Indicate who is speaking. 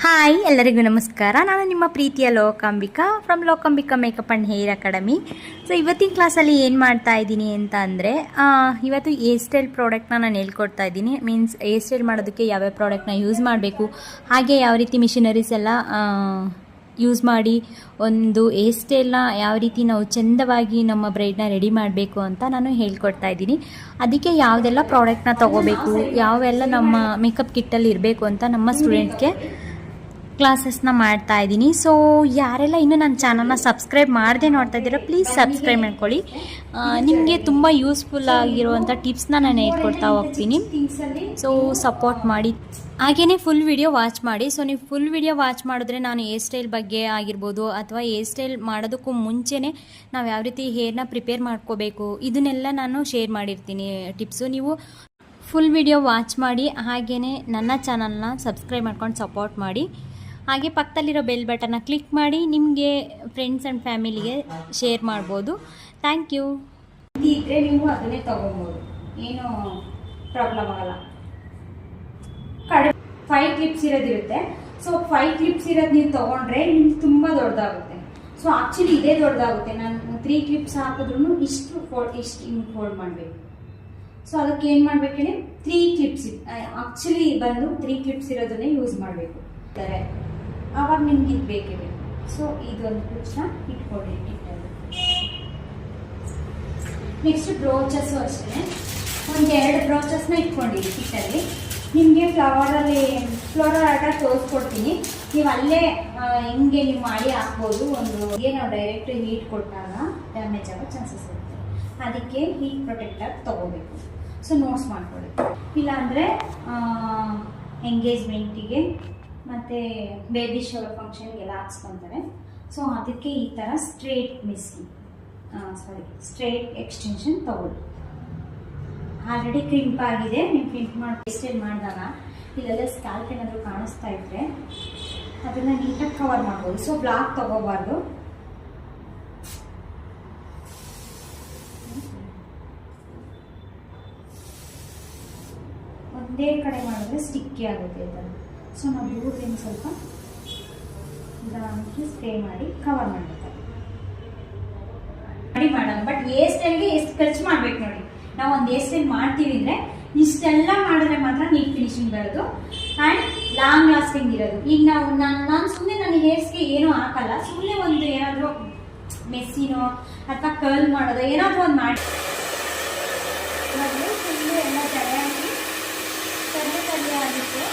Speaker 1: Hi ಎಲ್ಲರಿಗೂ ನಮಸ್ಕಾರ. ನಾನು ನಿಮ್ಮ ಪ್ರೀತಿಯ Lokambika from Lokambika makeup and hair academy. So ಇವತ್ತಿನ ಕ್ಲಾಸಲ್ಲಿ ಏನು ಮಾಡ್ತಾ ಇದ್ದೀನಿ ಅಂತ ಅಂದರೆ ಇವತ್ತು ಹೇರ್ ಸ್ಟೈಲ್ ಪ್ರಾಡಕ್ಟ್ನ ನಾನು ಹೇಳ್ಕೊಡ್ತಾ ಇದ್ದೀನಿ. ಮೀನ್ಸ್ ಹೇರ್ ಸ್ಟೈಲ್ ಮಾಡೋದಕ್ಕೆ ಯಾವ್ಯಾವ ಪ್ರಾಡಕ್ಟ್ನ ಯೂಸ್ ಮಾಡಬೇಕು, ಹಾಗೆ ಯಾವ ರೀತಿ ಮಿಷಿನರೀಸ್ ಎಲ್ಲ ಯೂಸ್ ಮಾಡಿ ಒಂದು ಹೇರ್ ಸ್ಟೈಲ್ನ ಯಾವ ರೀತಿ ನಾವು ಚೆಂದವಾಗಿ ನಮ್ಮ ಬ್ರೈಡ್ನ ರೆಡಿ ಮಾಡಬೇಕು ಅಂತ ನಾನು ಹೇಳ್ಕೊಡ್ತಾ ಇದ್ದೀನಿ. ಅದಕ್ಕೆ ಯಾವುದೆಲ್ಲ ಪ್ರಾಡಕ್ಟ್ನ ತೊಗೋಬೇಕು, ಯಾವೆಲ್ಲ ನಮ್ಮ ಮೇಕಪ್ ಕಿಟ್ಟಲ್ಲಿ ಇರಬೇಕು ಅಂತ ನಮ್ಮ ಸ್ಟೂಡೆಂಟ್ಸ್ಗೆ ಕ್ಲಾಸಸ್ನ ಮಾಡ್ತಾ ಇದ್ದೀನಿ. ಸೊ ಯಾರೆಲ್ಲ ಇನ್ನೂ ನನ್ನ ಚಾನಲ್ನ ಸಬ್ಸ್ಕ್ರೈಬ್ ಮಾಡದೆ ನೋಡ್ತಾ ಇದ್ದೀರಾ, ಪ್ಲೀಸ್ ಸಬ್ಸ್ಕ್ರೈಬ್ ಮಾಡ್ಕೊಳ್ಳಿ. ನಿಮಗೆ ತುಂಬ ಯೂಸ್ಫುಲ್ ಆಗಿರುವಂಥ ಟಿಪ್ಸ್ನ ನಾನು ಹೇಳ್ಕೊಡ್ತಾ ಹೋಗ್ತೀನಿ. ಸೊ ಸಪೋರ್ಟ್ ಮಾಡಿ, ಹಾಗೆಯೇ ಫುಲ್ ವಿಡಿಯೋ ವಾಚ್ ಮಾಡಿ. ಸೊ ನೀವು ಫುಲ್ ವಿಡಿಯೋ ವಾಚ್ ಮಾಡಿದ್ರೆ ನಾನು ಹೇರ್ ಸ್ಟೈಲ್ ಬಗ್ಗೆ ಆಗಿರ್ಬೋದು ಅಥವಾ ಹೇರ್ ಸ್ಟೈಲ್ ಮಾಡೋದಕ್ಕೂ ಮುಂಚೆನೇ ನಾವು ಯಾವ ರೀತಿ ಹೇರ್ನ ಪ್ರಿಪೇರ್ ಮಾಡ್ಕೋಬೇಕು ಇದನ್ನೆಲ್ಲ ನಾನು ಶೇರ್ ಮಾಡಿರ್ತೀನಿ ಟಿಪ್ಸು. ನೀವು ಫುಲ್ ವಿಡಿಯೋ ವಾಚ್ ಮಾಡಿ, ಹಾಗೆಯೇ ನನ್ನ ಚಾನಲ್ನ ಸಬ್ಸ್ಕ್ರೈಬ್ ಮಾಡ್ಕೊಂಡು ಸಪೋರ್ಟ್ ಮಾಡಿ. ಹಾಗೆ ಪಕ್ಕದಲ್ಲಿರೋ ಬೆಲ್ ಬಟನ್ನ ಕ್ಲಿಕ್ ಮಾಡಿ ನಿಮಗೆ ಫ್ರೆಂಡ್ಸ್ ಆ್ಯಂಡ್ ಫ್ಯಾಮಿಲಿಗೆ ಶೇರ್ ಮಾಡ್ಬೋದು. Thank you. ಇದ್ದರೆ ನೀವು ಅದನ್ನೇ ತೊಗೊಬೋದು, ಏನೂ ಪ್ರಾಬ್ಲಮ್ ಆಗಲ್ಲ. ಕಡಿಮೆ 5 ಕ್ಲಿಪ್ಸ್ ಇರೋದಿರುತ್ತೆ. ಸೊ 5 ಕ್ಲಿಪ್ಸ್ ಇರೋದು ನೀವು ತೊಗೊಂಡ್ರೆ ನಿಮ್ಗೆ ತುಂಬ ದೊಡ್ಡದಾಗುತ್ತೆ. ಸೊ ಆ್ಯಕ್ಚುಲಿ ಇದೇ ದೊಡ್ಡದಾಗುತ್ತೆ. ನಾನು 3 ಕ್ಲಿಪ್ಸ್ ಹಾಕಿದ್ರೂ ಇಷ್ಟು ಹಿಂಗೆ ಫೋಲ್ಡ್ ಮಾಡಬೇಕು. ಸೊ ಅದಕ್ಕೆ ಏನು ಮಾಡಬೇಕು ಹೇಳಿ, 3 ಕ್ಲಿಪ್ಸ್ ಆ್ಯಕ್ಚುಲಿ ಬಂದು 3 ಕ್ಲಿಪ್ಸ್ ಇರೋದನ್ನೇ ಯೂಸ್ ಮಾಡಬೇಕು. ಆವಾಗ ನಿಮ್ಗೆ ಇದು ಬೇಕೇ ಬೇಕು. ಸೊ ಇದೊಂದು ಕ್ಲಿಪ್ಸ್ನ ಇಟ್ಕೊಳ್ಳಿ ಕಿಟ್ಟಲ್ಲಿ. ನೆಕ್ಸ್ಟ್ ಬ್ರೋಚಸ್ಸು ಅಷ್ಟೇ, ಒಂದು 2 ಬ್ರೋಚಸ್ನ ಇಟ್ಕೊಂಡಿರಿ ಕಿಟ್ಟಲ್ಲಿ. ನಿಮಗೆ ಫ್ಲೋರಲ್ ಆರ್ಟ್ ತೋರಿಸ್ಕೊಡ್ತೀನಿ, ನೀವು ಅಲ್ಲೇ ಹಿಂಗೆ ನೀವು ಮಾಡಿ ಹಾಕ್ಬೋದು. ನಾವು ಡೈರೆಕ್ಟ್ ಹೀಟ್ ಕೊಟ್ಟಾಗ ಡ್ಯಾಮೇಜ್ ಆಗೋ ಚಾನ್ಸಸ್ ಇರುತ್ತೆ. ಅದಕ್ಕೆ ಹೀಟ್ ಪ್ರೊಟೆಕ್ಟರ್ ತೊಗೋಬೇಕು. ಸೊ ನೋಟ್ಸ್ ಮಾಡ್ಕೊಳ್ಳಿ. ಇಲ್ಲಾಂದರೆ ಎಂಗೇಜ್ಮೆಂಟಿಗೆ ಮತ್ತು ಬೇಬಿ ಶವರ್ ಫಂಕ್ಷನ್ಗೆಲ್ಲ ಹಾಕ್ಸ್ಕೊತಾರೆ. ಸೊ ಅದಕ್ಕೆ ಈ ಥರ ಸ್ಟ್ರೇಟ್ ಎಕ್ಸ್ಟೆನ್ಷನ್ ತೊಗೊಳ್ಳಿ. ಆಲ್ರೆಡಿ ಕ್ರಿಂಪ್ ಆಗಿದೆ. ನೀವು ಕ್ರಿಂಪ್ ಮಾಡಿ ಸ್ಟೈಲ್ ಮಾಡಿದಾಗ ಇಲ್ಲೆಲ್ಲ ಸ್ಕ್ಯಾಲ್ಪ್ ಏನಾದರೂ ಕಾಣಿಸ್ತಾ ಇದ್ದರೆ ಅದನ್ನು ನೀಟಾಗಿ ಕವರ್ ಮಾಡ್ಬೋದು. ಸೊ ಬ್ಲಾಕ್ ತೊಗೋಬಾರ್ದು. ಒಂದೇ ಕಡೆ ಮಾಡಿದ್ರೆ ಸ್ಟಿಕ್ಕಿ ಆಗುತ್ತೆ ಈ ಥರ. ಸೊ ನಾವು ದೂರದಿಂದ ಸ್ವಲ್ಪ ನಿಧಾನಕ್ಕೆ ಸ್ಪ್ರೇ ಮಾಡಿ ಕವರ್ ಮಾಡಿರ್ತಾರೆ. ಮಾಡಿ ಮಾಡೋಣ. ಬಟ್ ಹೇರ್ ಸ್ಟೈಲ್ಗೆ ಎಷ್ಟು ಖರ್ಚು ಮಾಡ್ಬೇಕು ನೋಡಿ. ನಾವು ಒಂದು ಹೇರ್ ಸ್ಟೈಲ್ ಮಾಡ್ತೀವಿ ಅಂದರೆ ಇಷ್ಟೆಲ್ಲ ಮಾಡಿದ್ರೆ ಮಾತ್ರ ನೀಟ್ ಫಿನಿಶಿಂಗ್ ಬರೋದು ಆ್ಯಂಡ್ ಲಾಂಗ್ ಲಾಸ್ಟಿಂಗ್ ಇರೋದು. ಈಗ ನಾನು ಸುಮ್ಮನೆ ನನ್ನ ಹೇರ್ಸ್ಗೆ ಏನೂ ಹಾಕಲ್ಲ, ಸುಮ್ಮನೆ ಒಂದು ಏನಾದರೂ ಮೆಸ್ಸಿನೋ ಅಥವಾ ಕರ್ಲ್ ಮಾಡೋದು ಏನಾದರೂ ಒಂದು ಮಾಡಿ ಸುಮ್ಮನೆ ಎಲ್ಲ ಜಡೆ ಹಾಕಿ ಕಲ್ಲೆ ಆಗಿತ್ತು.